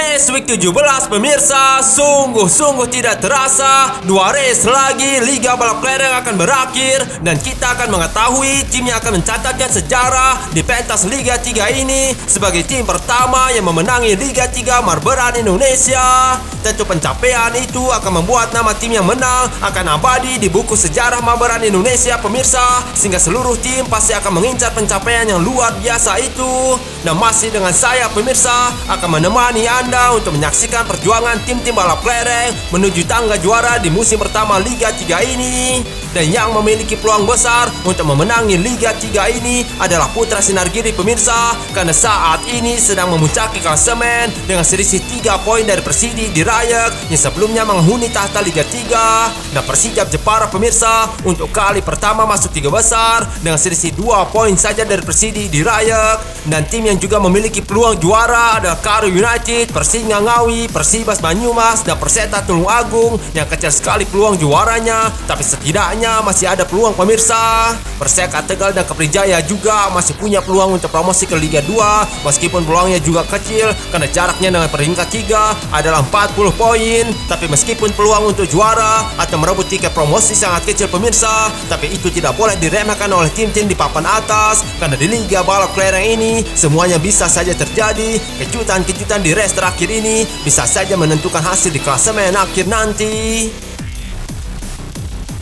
Race Week 17 pemirsa, sungguh-sungguh tidak terasa 2 race lagi Liga Balap Kelereng akan berakhir. Dan kita akan mengetahui tim yang akan mencatatkan sejarah di pentas Liga 3 ini sebagai tim pertama yang memenangi Liga 3 Marberan Indonesia. Tentu pencapaian itu akan membuat nama tim yang menang akan abadi di buku sejarah Marberan Indonesia pemirsa, sehingga seluruh tim pasti akan mengincar pencapaian yang luar biasa itu. Dan masih dengan saya pemirsa akan menemani Anda untuk menyaksikan perjuangan tim-tim balap kelereng menuju tangga juara di musim pertama Liga 3 ini. Dan yang memiliki peluang besar untuk memenangi Liga 3 ini adalah Putra Sinar Giri pemirsa, karena saat ini sedang memuncaki klasemen dengan selisih 3 poin dari Persidi di Rayak yang sebelumnya menghuni tahta Liga 3. Dan Persijap Jepara pemirsa untuk kali pertama masuk 3 besar dengan selisih 2 poin saja dari Persidi di Rayak. Dan tim yang juga memiliki peluang juara adalah Karo United, Persingga Ngawi, Persibas Banyumas, dan Perseta Tulung Agung yang kecil sekali peluang juaranya, tapi setidaknya masih ada peluang pemirsa. Perseka Tegal dan Keprijaya juga masih punya peluang untuk promosi ke Liga 2 meskipun peluangnya juga kecil karena jaraknya dengan peringkat 3 adalah 40 poin. Tapi meskipun peluang untuk juara atau merebut tiket promosi sangat kecil pemirsa, tapi itu tidak boleh diremehkan oleh tim-tim di papan atas, karena di Liga Balap Kelereng ini semuanya bisa saja terjadi. Kejutan-kejutan di race terakhir ini bisa saja menentukan hasil di klasemen akhir nanti.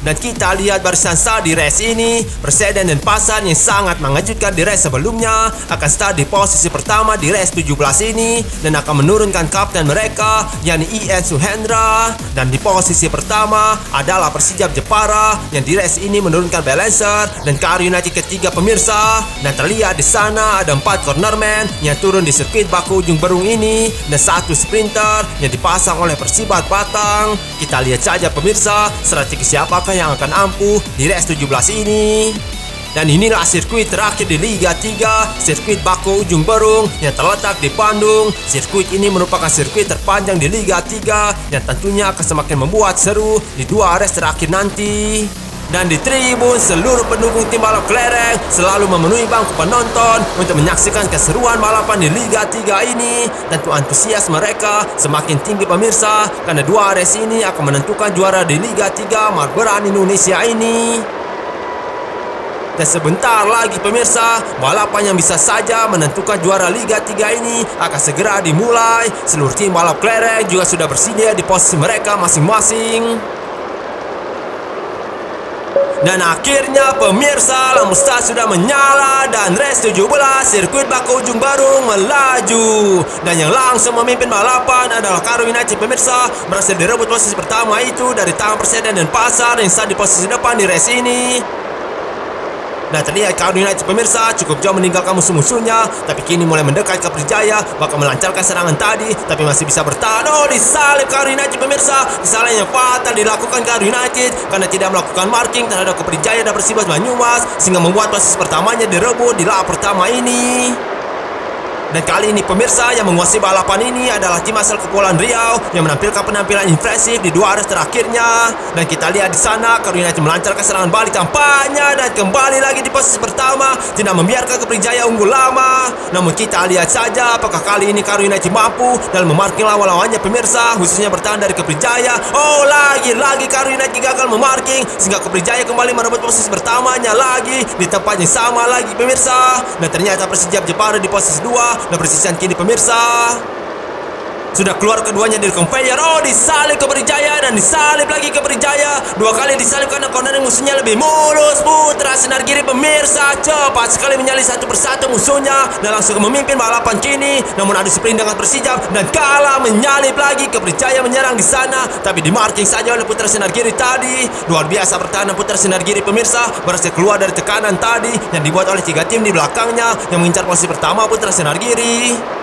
Dan kita lihat barisan start di race ini, Perseden dan Pasan yang sangat mengejutkan di race sebelumnya akan start di posisi pertama di race 17 ini dan akan menurunkan kapten mereka yakni IN Suhendra. Dan di posisi pertama adalah Persijap Jepara yang di race ini menurunkan Balancer dan Karo United ketiga pemirsa. Dan terlihat di sana ada 4 cornerman yang turun di sirkuit baku ujung Berung ini dan 1 sprinter yang dipasang oleh Persibat Batang. Kita lihat saja pemirsa strategi siapakah yang akan ampuh di race 17 ini. Dan inilah sirkuit terakhir di Liga 3, sirkuit Bako Ujung Berung yang terletak di Bandung. Sirkuit ini merupakan sirkuit terpanjang di Liga 3 yang tentunya akan semakin membuat seru di 2 race terakhir nanti. Dan di tribun, seluruh pendukung tim balap kelereng selalu memenuhi bangku penonton untuk menyaksikan keseruan balapan di Liga 3 ini. Tentu antusias mereka semakin tinggi pemirsa, karena 2 race ini akan menentukan juara di Liga 3 Marberan Indonesia ini. Dan sebentar lagi pemirsa, balapan yang bisa saja menentukan juara Liga 3 ini akan segera dimulai. Seluruh tim balap kelereng juga sudah bersedia di posisi mereka masing-masing. Dan akhirnya pemirsa, lampu start sudah menyala dan race 17 sirkuit Bako Ujung Berung melaju. Dan yang langsung memimpin balapan adalah Karo United pemirsa, berhasil direbut posisi pertama itu dari tangan Perseden dan Pasar yang start di posisi depan di race ini. Dan terlihat Karo United pemirsa cukup jauh meninggalkan musuh-musuhnya, tapi kini mulai mendekat ke Keprijaya, bakal melancarkan serangan tadi, tapi masih bisa bertahan. Oh, disalip Karo United pemirsa. Kesalahan yang fatal dilakukan Karo United karena tidak melakukan marking terhadap Keprijaya dan Persibas Banyumas, sehingga membuat posisi pertamanya direbut di lap pertama ini. Dan kali ini pemirsa yang menguasai balapan ini adalah tim asal Kepulauan Riau yang menampilkan penampilan impresif di 2 race terakhirnya. Dan kita lihat di sana Karo United melancarkan serangan balik tampaknya dan kembali lagi di posisi pertama, tidak membiarkan Keprijaya unggul lama. Namun kita lihat saja apakah kali ini Karo United mampu dalam memarking lawan-lawannya pemirsa, khususnya bertahan dari Keprijaya. Oh, lagi-lagi Karo United gagal memarking sehingga Keprijaya kembali merebut posisi pertamanya lagi di tempat yang sama lagi pemirsa. Dan ternyata Persijap Jepara di posisi 2 dan persisian kini pemirsa sudah keluar keduanya dari conveyor. Oh, disalip Keprijaya dan disalip lagi Keprijaya. 2 kali disalip karena cornering musuhnya lebih mulus. Putra Sinar Giri pemirsa cepat sekali menyalip satu persatu musuhnya dan langsung memimpin balapan kini. Namun adu sprint dengan Persijap dan kalah menyalip lagi. Keprijaya menyerang di sana tapi di marking saja oleh Putra Sinar Giri tadi. Luar biasa pertahanan Putra Sinar Giri pemirsa, berhasil keluar dari tekanan tadi yang dibuat oleh 3 tim di belakangnya yang mengincar posisi pertama Putra Sinar Giri.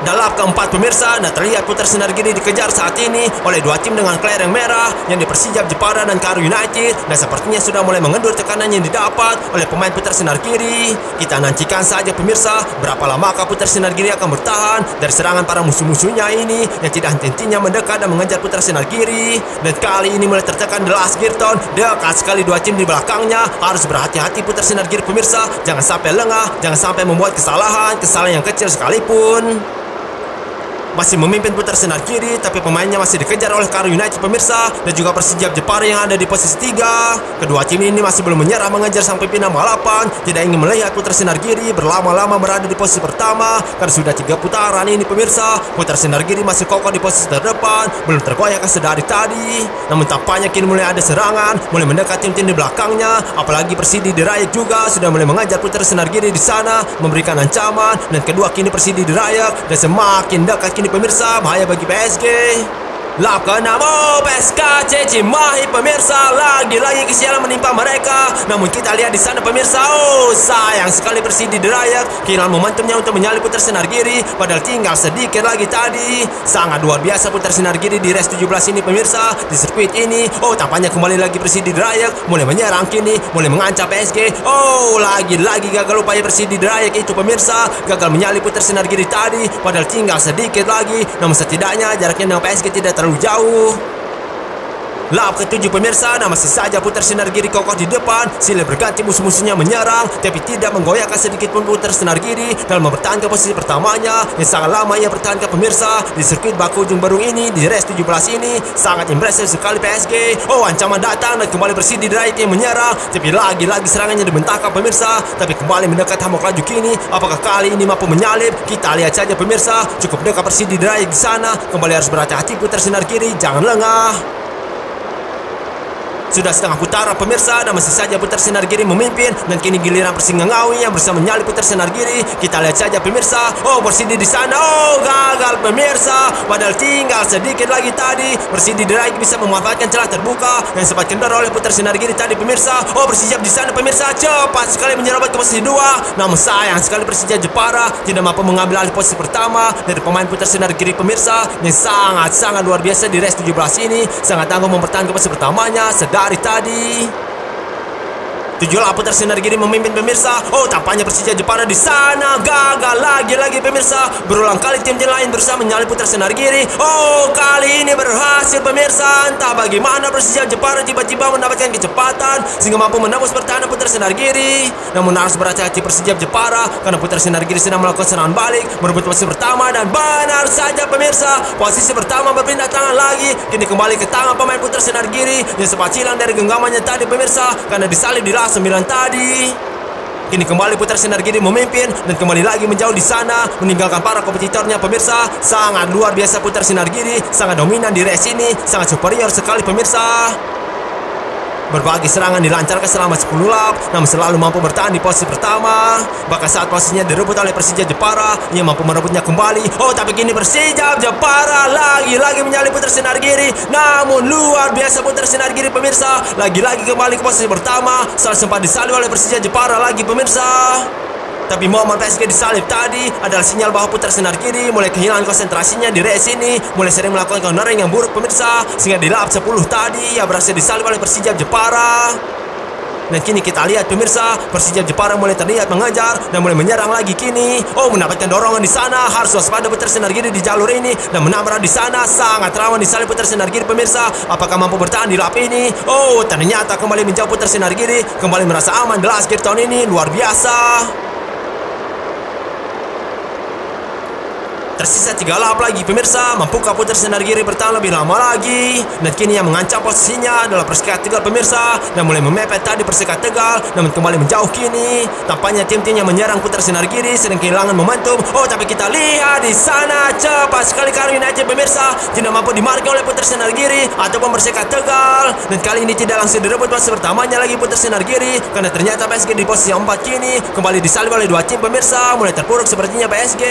Dalam keempat pemirsa, dan terlihat Putra Sinar Giri dikejar saat ini oleh dua tim dengan kelereng merah yang di Persijap Jepara dan Karu United, dan sepertinya sudah mulai mengendur tekanan yang didapat oleh pemain Putra Sinar Giri. Kita nantikan saja pemirsa, berapa lamakah Putra Sinar Giri akan bertahan dari serangan para musuh-musuhnya ini yang tidak henti-hentinya mendekat dan mengejar Putra Sinar Giri. Dan kali ini mulai tertekan The Last Girton, dekat sekali dua tim di belakangnya. Harus berhati-hati Putra Sinar Giri pemirsa, jangan sampai lengah, jangan sampai membuat kesalahan yang kecil sekalipun. Masih memimpin Putra Sinar Giri, tapi pemainnya masih dikejar oleh Karu United pemirsa, dan juga Persijap Jepara yang ada di posisi 3. Kedua tim ini masih belum menyerah mengejar sang pimpinan balapan. Tidak ingin melihat Putra Sinar Giri berlama-lama berada di posisi pertama, karena sudah 3 putaran ini pemirsa. Putra Sinar Giri masih kokoh di posisi terdepan, belum tergoyahkan sedari tadi. Namun tampaknya kini mulai ada serangan, mulai mendekat tim-tim di belakangnya. Apalagi Persidi Dirayak juga sudah mulai mengejar Putra Sinar Giri di sana, memberikan ancaman. Dan kedua kini Persidi Dirayak, dan semakin dekat kini pemirsa, bahaya bagi PSG. Lap ke-6, PSKC Cimahi pemirsa, lagi-lagi kesialan menimpa mereka. Namun kita lihat di sana pemirsa, sayang sekali Persidi Dirayak kehilangan momentumnya untuk menyalip Putra Sinar Giri, padahal tinggal sedikit lagi tadi. Sangat luar biasa Putra Sinar Giri di race 17 ini pemirsa, di sirkuit ini. Tampaknya kembali lagi Persidi Dirayak mulai menyerang kini, mulai mengancam PSG. Lagi-lagi gagal upaya Persidi Dirayak itu pemirsa, gagal menyalip Putra Sinar Giri tadi, padahal tinggal sedikit lagi. Namun setidaknya jaraknya dengan PSG tidak terlalu jauh. Lap ke-7 pemirsa, masih saja Putra Sinar Giri kokoh di depan. Silih berganti musuh-musuhnya menyerang, tapi tidak menggoyahkan sedikit pun Putra Sinar Giri dalam mempertahankan posisi pertamanya yang sangat lama ia pertahankan pemirsa di sirkuit Baku Ujung Berung ini. Di race 17 ini sangat impresif sekali PSG. Ancaman datang dan kembali Persidi Dirayak yang menyerang, tapi lagi-lagi serangannya dibentangkan pemirsa, tapi kembali mendekat Hamok laju kini. Apakah kali ini mampu menyalip? Kita lihat saja pemirsa, cukup dekat Persidi Dirayak di sana. Kembali harus berhati-hati Putra Sinar Giri, jangan lengah. Sudah setengah putaran pemirsa, dan masih saja Putra Sinar Giri memimpin, dan kini giliran Persinggangawi yang bersama menyalip Putra Sinar Giri. Kita lihat saja pemirsa, Persidi di sana, gagal pemirsa, padahal tinggal sedikit lagi tadi. Persidi Dirayak bisa memanfaatkan celah terbuka yang sempat kendor oleh Putra Sinar Giri tadi pemirsa. Persijap di sana pemirsa, cepat sekali menyerobot ke posisi 2. Namun sayang sekali Persijap Jepara tidak mampu mengambil alih posisi pertama dari pemain Putra Sinar Giri pemirsa, yang sangat-sangat luar biasa di race 17 ini, sangat tangguh mempertahankan posisi pertamanya dari tadi. 7 Putra Sinar Giri memimpin pemirsa. Tampaknya Persija Jepara di sana gagal lagi pemirsa. Berulang kali tim-tim lain berusaha menyalip Putra Sinar Giri. Kali ini berhasil pemirsa. Entah bagaimana Persija Jepara tiba-tiba mendapatkan kecepatan sehingga mampu menembus pertahanan Putra Sinar Giri. Namun harus berhati-hati Persija Jepara karena Putra Sinar Giri sedang melakukan serangan balik, merebut posisi pertama, dan benar saja pemirsa, posisi pertama berpindah tangan lagi. Kini kembali ke tangan pemain Putra Sinar Giri yang sempat hilang dari genggamannya tadi pemirsa karena disalip di 9 tadi. Kini kembali Putra Sinar Giri memimpin dan kembali lagi menjauh di sana, meninggalkan para kompetitornya pemirsa. Sangat luar biasa Putra Sinar Giri, sangat dominan di race ini, sangat superior sekali pemirsa. Berbagai serangan dilancarkan selama 10 lap, namun selalu mampu bertahan di posisi pertama. Bahkan saat posisinya direbut oleh Persija Jepara, ia mampu merebutnya kembali. Tapi kini Persija Jepara lagi-lagi menyalip Putra Sinar Giri. Namun luar biasa Putra Sinar Giri pemirsa, lagi-lagi kembali ke posisi pertama. Saat sempat disalip oleh Persija Jepara lagi pemirsa. Tapi momen PSG disalip tadi adalah sinyal bahwa Putra Sinar Giri mulai kehilangan konsentrasinya di race ini, mulai sering melakukan countering yang buruk pemirsa, sehingga di lap 10 tadi ia berhasil disalip oleh Persija Jepara. Dan kini kita lihat pemirsa, Persija Jepara mulai terlihat mengejar dan mulai menyerang lagi kini. Mendapatkan dorongan di sana, harus waspada Putra Sinar Giri di jalur ini, dan menabrak di sana, sangat rawan disalip Putra Sinar Giri pemirsa. Apakah mampu bertahan di lap ini? Ternyata kembali menjauh Putra Sinar Giri, kembali merasa aman di last gear tahun ini, luar biasa. Tersisa 3 lap lagi pemirsa. Mampukah Putra Sinar Giri bertahan lebih lama lagi? Dan kini yang mengancam posisinya adalah Perseka Tegal pemirsa, dan mulai memepet tadi Perseka Tegal, namun kembali menjauh kini. Tampaknya tim-tim yang menyerang Putra Sinar Giri sedang kehilangan momentum. Tapi kita lihat di sana cepat sekali Karu United pemirsa, tidak mampu dimarki oleh Putra Sinar Giri ataupun Perseka Tegal. Dan kali ini tidak langsung direbut posisi pertamanya lagi Putra Sinar Giri, karena ternyata PSG di posisi 4 kini kembali disalip oleh 2 tim pemirsa. Mulai terpuruk sepertinya PSG.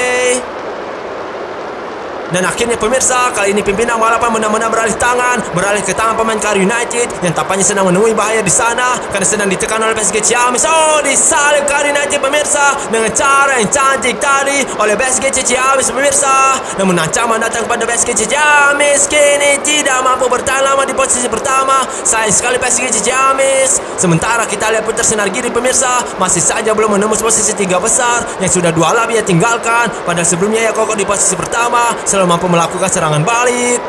Dan akhirnya pemirsa, kali ini pimpinan balapan benar-benar beralih ke tangan pemain Karu United yang tampaknya sedang menemui bahaya di sana karena sedang ditekan oleh PSG Ciamis. Oh, disalib Karu United pemirsa dengan cara yang cantik tadi oleh PSG Ciamis pemirsa. Namun ancaman datang kepada PSG Ciamis, kini tidak mampu bertahan lama di posisi pertama. Sayang sekali PSG Ciamis. Sementara kita lihat putar sinar giri pemirsa, masih saja belum menembus posisi 3 besar yang sudah 2 lap ia tinggalkan. Padahal sebelumnya ia kokoh di posisi pertama, selalu mampu melakukan serangan balik.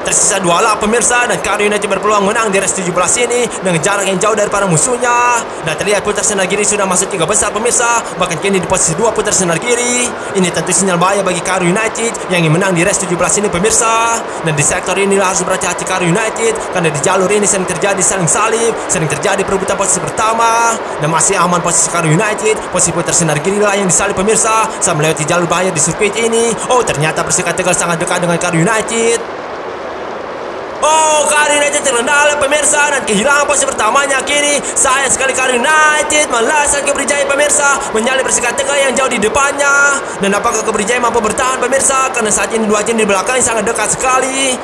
Tersisa 2 lap pemirsa dan Karu United berpeluang menang di race 17 ini dengan jarak yang jauh daripada musuhnya. Dan terlihat putar sinar kiri sudah masuk 3 besar pemirsa, bahkan kini di posisi 2 putar sinar kiri. Ini tentu sinyal bahaya bagi Karu United yang ingin menang di race 17 ini pemirsa. Dan di sektor inilah harus berhati-hati Karu United karena di jalur ini sering terjadi saling salib, sering terjadi perebutan posisi pertama. Dan masih aman posisi Karu United, posisi putar sinar kiri lah yang disalib pemirsa saat melewati jalur bahaya di sirkuit ini. Oh, ternyata Persika Tegal sangat dekat dengan Karu United. Oh, Karu United terendala pemirsa dan kehilangan posisi pertamanya kini. Sayang sekali Karu United melesat ke Brijaya pemirsa, menyalip Persika Tegal yang jauh di depannya. Dan apakah ke Brijaya mampu bertahan pemirsa? Karena saat ini 2 tim di belakangnya sangat dekat sekali.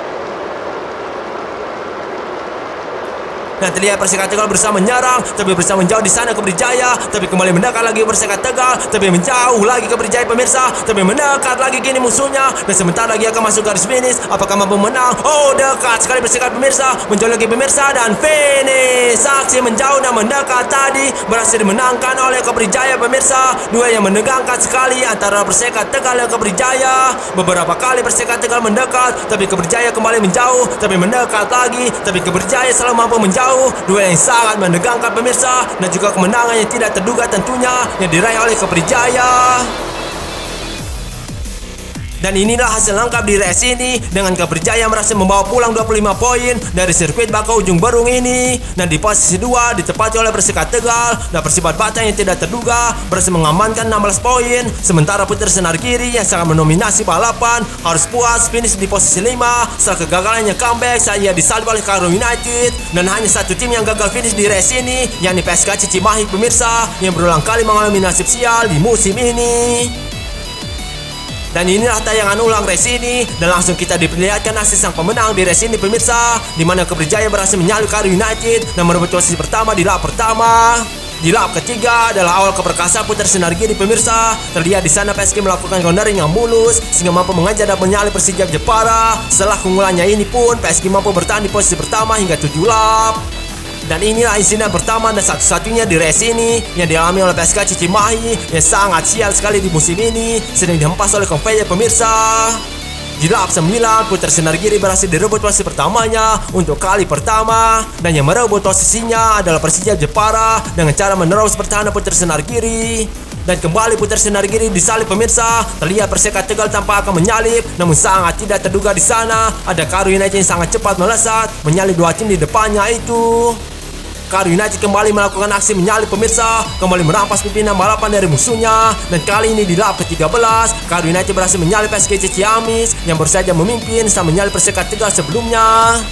Dan terlihat Persika Tegal berusaha menyerang, tapi berusaha menjauh di sana ke Brijaya, tapi kembali mendekat lagi Persika Tegal, tapi menjauh lagi ke Brijaya pemirsa, tapi mendekat lagi kini musuhnya. Dan sebentar lagi akan masuk garis finish. Apakah mampu menang? Oh, dekat sekali Persika pemirsa, menjauh lagi pemirsa dan finish. Saksi menjauh dan mendekat tadi berhasil dimenangkan oleh ke Brijaya pemirsa. Dua yang menegangkan sekali antara Persika Tegal dan ke Brijaya. Beberapa kali Persika Tegal mendekat, tapi ke Brijaya kembali menjauh, tapi mendekat lagi, tapi ke Brijaya selalu mampu menjauh. Duel yang sangat menegangkan pemirsa dan juga kemenangan yang tidak terduga tentunya yang diraih oleh Keberjaya. Dan inilah hasil lengkap di race ini dengan Keberjaya berhasil membawa pulang 25 poin dari sirkuit Bakau Ujung Berung ini. Dan di posisi 2 ditempati oleh Persika Tegal dan Persibat Batang yang tidak terduga berhasil mengamankan 16 poin. Sementara Putra Senar Kiri yang sangat mendominasi balapan harus puas finish di posisi 5 setelah kegagalannya comeback saat ia disalib oleh Karu United. Dan hanya satu tim yang gagal finish di race ini, yakni PSK Cimahi pemirsa, yang berulang kali mengalami nasib sial di musim ini. Dan inilah tayangan ulang race ini dan langsung kita diperlihatkan hasil sang pemenang di race ini pemirsa, di mana Keberjaya berhasil menyalip Karu United dan merebut posisi pertama di lap pertama. Di lap ketiga adalah awal keperkasaan Putra Senar Kiri pemirsa. Terlihat di sana PSG melakukan cornering yang mulus sehingga mampu mengejar dan menyalip Persija Jepara. Setelah keunggulannya ini pun PSG mampu bertahan di posisi pertama hingga 7 lap. Dan inilah insiden pertama dan satu-satunya di race ini yang dialami oleh PSK Cimahi yang sangat sial sekali di musim ini, sedang dihempas oleh conveyor pemirsa. Di lap 9, Putra Senar Kiri berhasil direbut posisi pertamanya untuk kali pertama, dan yang merebut posisinya adalah Persija Jepara dengan cara menerobos pertahanan Putra Senar Kiri. Dan kembali Putra Senar Kiri disalip pemirsa. Terlihat Persika Tegal tanpa akan menyalip, namun sangat tidak terduga di sana ada Karu United yang sangat cepat melesat menyalip 2 tim di depannya itu. Karu United kembali melakukan aksi menyalip pemirsa, kembali merampas pimpinan balapan dari musuhnya. Dan kali ini di lap ke-13, Karu United berhasil menyalip PSG Ciamis yang baru saja memimpin setelah menyalip Persika Tegal sebelumnya.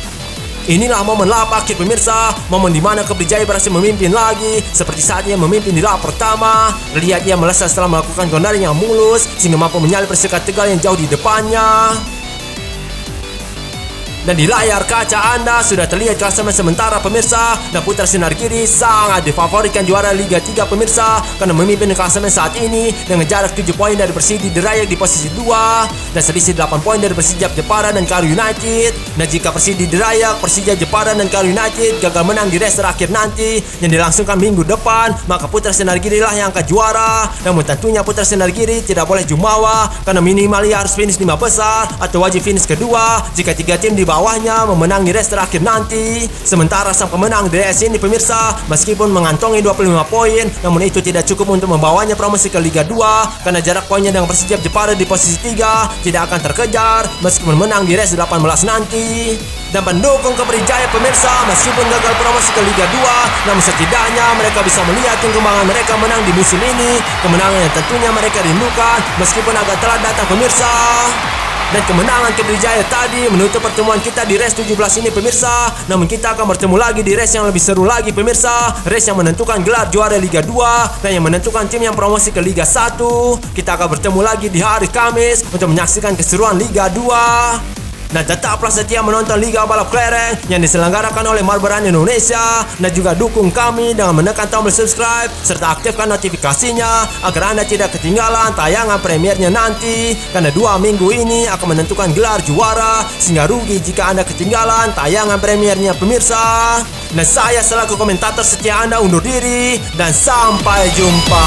Inilah momen lap akhir pemirsa, momen dimana Keberjaya berhasil memimpin lagi seperti saat ia memimpin di lap pertama. Lihat ia melesat setelah melakukan cornering yang mulus sehingga mampu menyalip Persika Tegal yang jauh di depannya. Dan di layar kaca Anda sudah terlihat klasemen sementara pemirsa, dan Putra Senar Kiri sangat difavoritkan juara Liga 3 pemirsa karena memimpin klasemen saat ini dengan jarak 7 poin dari Persidi Dirayak di posisi 2 dan selisih 8 poin dari Persija Jepara dan Karu United. Dan jika Persidi Dirayak, Persija Jepara dan Karu United gagal menang di race terakhir nanti yang dilangsungkan minggu depan, maka Putra Senar Kiri lah yang akan juara. Namun tentunya Putra Senar Kiri tidak boleh jumawa karena minimal ia harus finish 5 besar atau wajib finish kedua jika 3 tim di bawahnya memenangi race terakhir nanti. Sementara sang pemenang di race ini pemirsa, meskipun mengantongi 25 poin, namun itu tidak cukup untuk membawanya promosi ke Liga 2 karena jarak poinnya dengan Persija Jepara di posisi 3 tidak akan terkejar meskipun menang di race 18 nanti. Dan pendukung Keberjaya pemirsa, meskipun gagal promosi ke Liga 2, namun setidaknya mereka bisa melihat kembangan mereka menang di musim ini, kemenangan yang tentunya mereka rindukan meskipun agak telat datang pemirsa. Dan kemenangan Kebrijaya tadi menutup pertemuan kita di race 17 ini pemirsa. Namun kita akan bertemu lagi di race yang lebih seru lagi pemirsa. Race yang menentukan gelar juara Liga 2 dan yang menentukan tim yang promosi ke Liga 1. Kita akan bertemu lagi di hari Kamis untuk menyaksikan keseruan Liga 2. Dan tetaplah setia menonton Liga Balap Kelereng yang diselenggarakan oleh Marlboro Indonesia. Dan juga dukung kami dengan menekan tombol subscribe serta aktifkan notifikasinya agar Anda tidak ketinggalan tayangan premiernya nanti. Karena 2 minggu ini akan menentukan gelar juara, sehingga rugi jika Anda ketinggalan tayangan premiernya pemirsa. Dan saya selaku komentator setia Anda undur diri dan sampai jumpa.